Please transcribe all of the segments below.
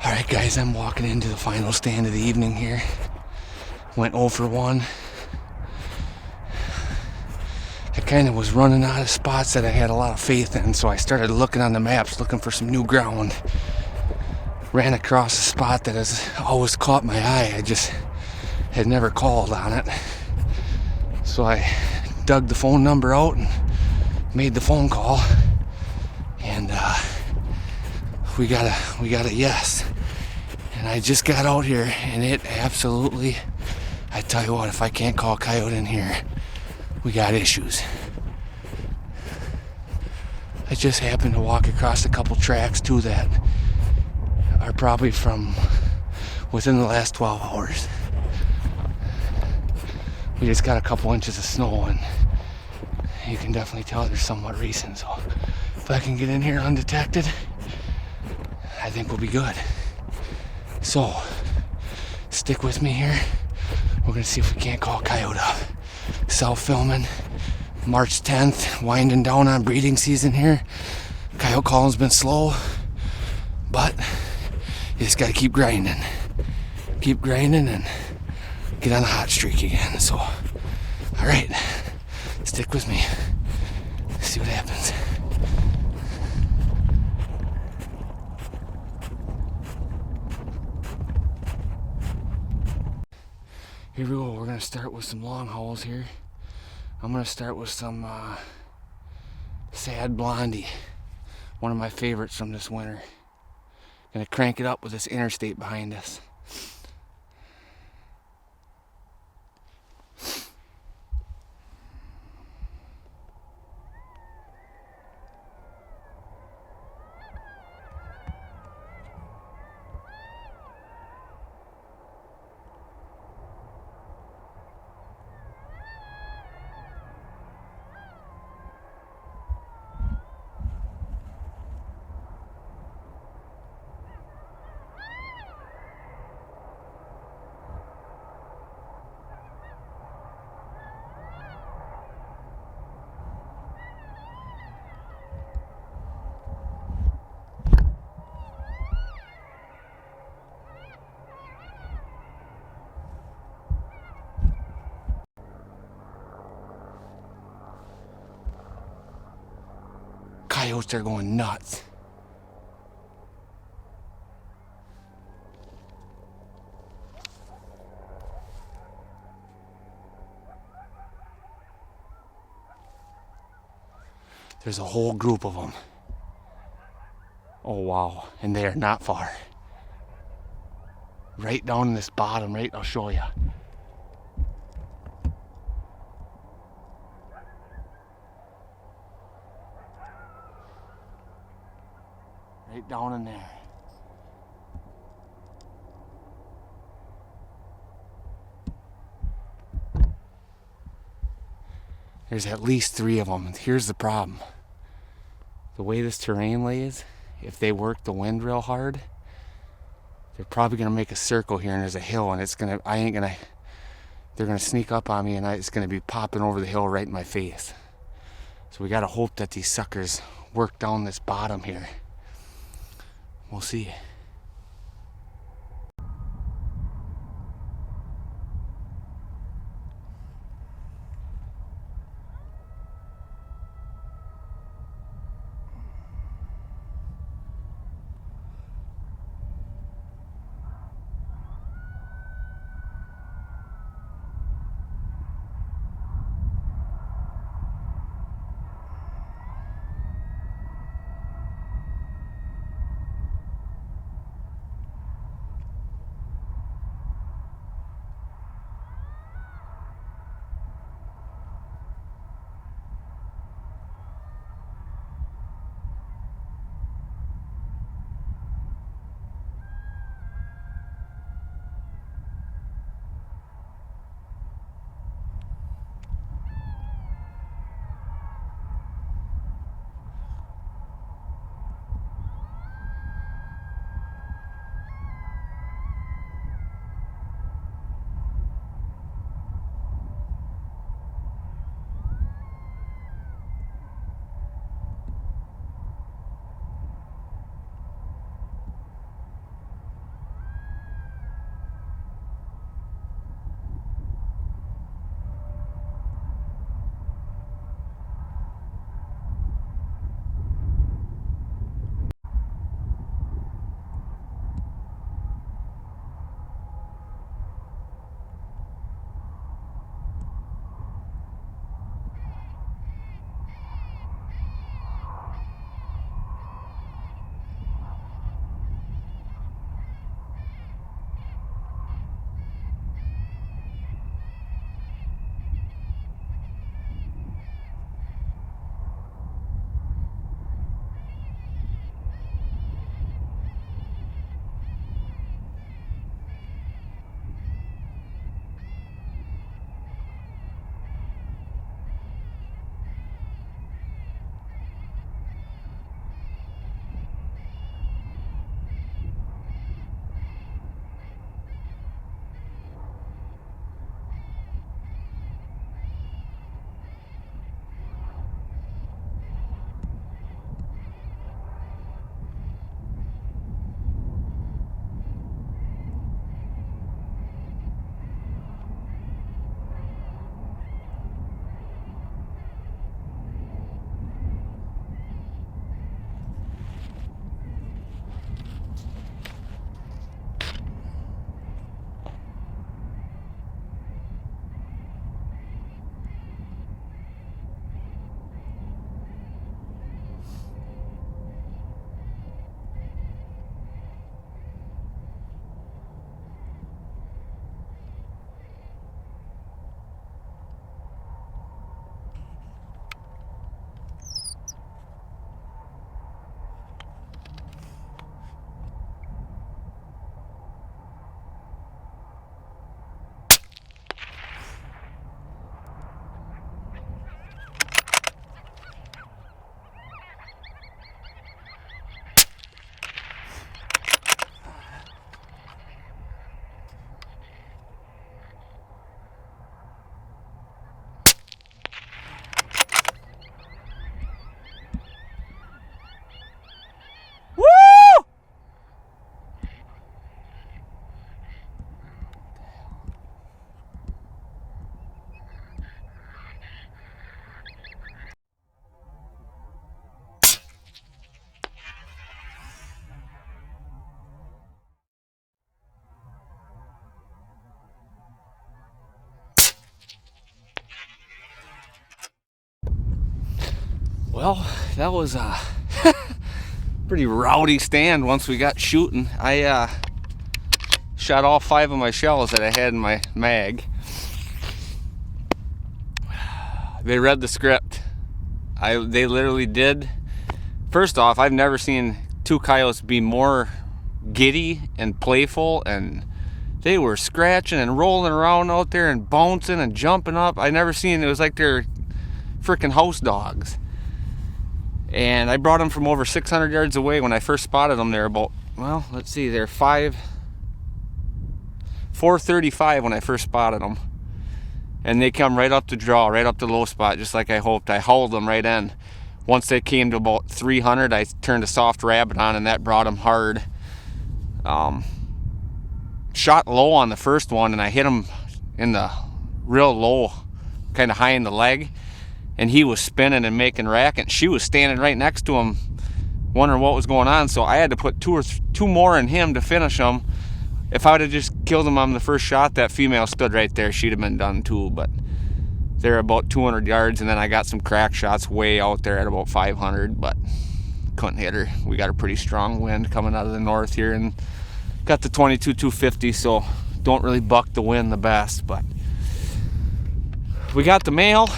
Alright guys, I'm walking into the final stand of the evening here. Went 0 for 1. I kind of was running out of spots that I had a lot of faith in, so I started looking on the maps, looking for some new ground. Ran across a spot that has always caught my eye. I just had never called on it. So I dug the phone number out and made the phone call. And we got a yes. And I just got out here, and it absolutely, I tell you what, if I can't call Coyote in here, we got issues. I just happened to walk across a couple tracks too that are probably from within the last 12 hours. We just got a couple inches of snow, and you can definitely tell they're somewhat recent. So if I can get in here undetected, I think we'll be good. So stick with me here. We're gonna see if we can't call Coyote up. Self-filming, March 10th, winding down on breeding season here. Coyote calling's been slow, but you just gotta keep grinding. Keep grinding and get on the hot streak again. So, alright, stick with me. See what happens. Here we go. We're gonna start with some long hauls here. I'm gonna start with some Sad Blondie, one of my favorites from this winter. Gonna crank it up with this interstate behind us. Coyotes are going nuts. There's a whole group of them. Oh wow, and they are not far. Right down in this bottom, right, I'll show you. Right down in there. There's at least 3 of them. Here's the problem. The way this terrain lays, if they work the wind real hard, they're probably gonna make a circle here, and there's a hill, and they're gonna sneak up on me, and it's gonna be popping over the hill right in my face. So we gotta hope that these suckers work down this bottom here. We'll see. Well, that was a pretty rowdy stand once we got shooting. I shot all 5 of my shells that I had in my mag. They read the script. They literally did. First off, I've never seen 2 coyotes be more giddy and playful, and they were scratching and rolling around out there and bouncing and jumping up. I never seen, it was like they're freaking house dogs. And I brought them from over 600 yards away. When I first spotted them, they're about, well, let's see, they're 435 when I first spotted them. And they come right up to draw, right up to the low spot, just like I hoped. I hauled them right in. Once they came to about 300, I turned a soft rabbit on, and that brought them hard. Shot low on the first one, and I hit him in the real low, kind of high in the leg. And he was spinning and making racket. She was standing right next to him, wondering what was going on. So I had to put two more in him to finish him. If I would have just killed him on the first shot, that female stood right there, she'd have been done too. But they're about 200 yards, and then I got some crack shots way out there at about 500, but couldn't hit her. We got a pretty strong wind coming out of the north here, and got the 22-250, so don't really buck the wind the best. But we got the male.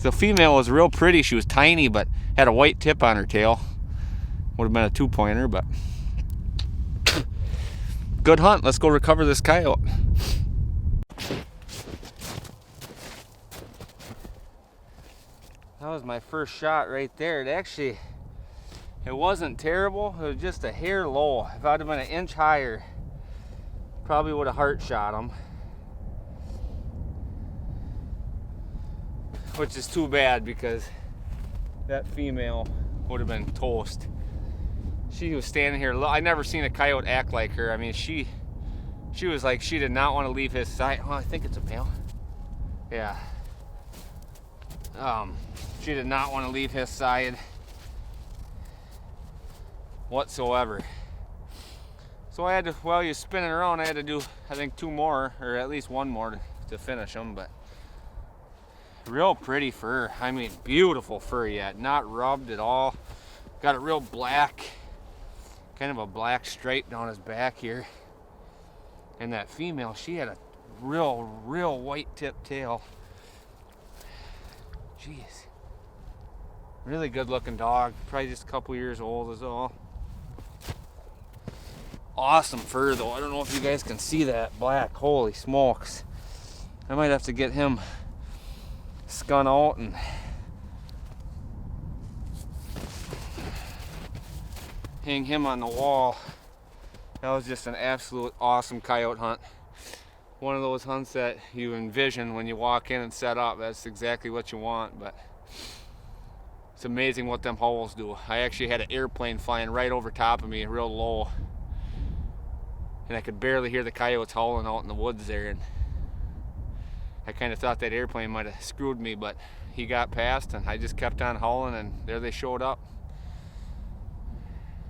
The female was real pretty. She was tiny, but had a white tip on her tail. Would have been a 2-pointer, but good hunt. Let's go recover this coyote. That was my first shot right there. It wasn't terrible. It was just a hair low. If I'd have been an inch higher, probably would have heart shot him. Which is too bad, because that female would have been toast. She was standing here. I never seen a coyote act like her. I mean, she was like, she did not want to leave his side. Oh, I think it's a male. Yeah. She did not want to leave his side whatsoever. So I had to, while you're spinning around, I had to do, I think, 2 more, or at least 1 more to finish them. But real pretty fur. I mean, beautiful fur yet. Not rubbed at all. Got a real black, kind of a black stripe down his back here. And that female, she had a real white tip tail. Jeez. Really good looking dog. Probably just a couple years old is all. Awesome fur though. I don't know if you guys can see that black. Holy smokes. I might have to get him skun out and hang him on the wall. That was just an absolute awesome coyote hunt. One of those hunts that you envision when you walk in and set up. That's exactly what you want. But it's amazing what them howls do. I actually had an airplane flying right over top of me, real low, and I could barely hear the coyotes howling out in the woods there. And I kind of thought that airplane might have screwed me, but he got past, and I just kept on hauling, and there they showed up.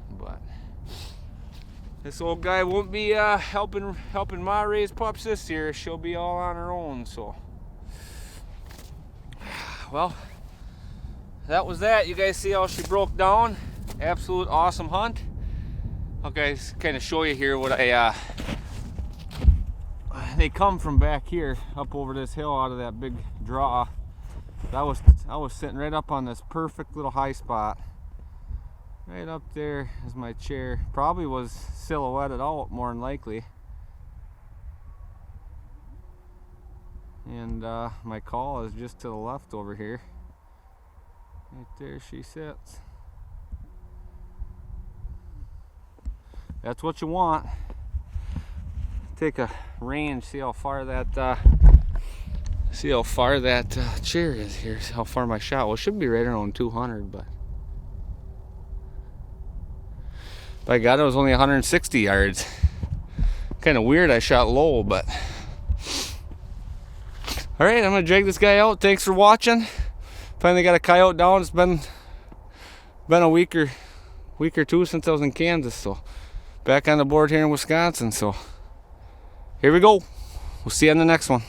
But this old guy won't be helping Ma raise pups this year. She'll be all on her own. So, well, that was that. You guys see how she broke down? Absolute awesome hunt. I'll guys kind of show you here what they come from back here up over this hill out of that big draw. I was sitting right up on this perfect little high spot. Right up there is my chair. Probably was silhouetted out more than likely. And my call is just to the left over here. Right there she sits. That's what you want. Take a range, see how far that chair is here. See how far my shot. Well, it should be right around 200, but by God, it was only 160 yards. Kind of weird I shot low, but all right, I'm gonna drag this guy out. Thanks for watching. Finally got a coyote down. It's been a week or two since I was in Kansas, so back on the board here in Wisconsin. So here we go. We'll see you on the next one.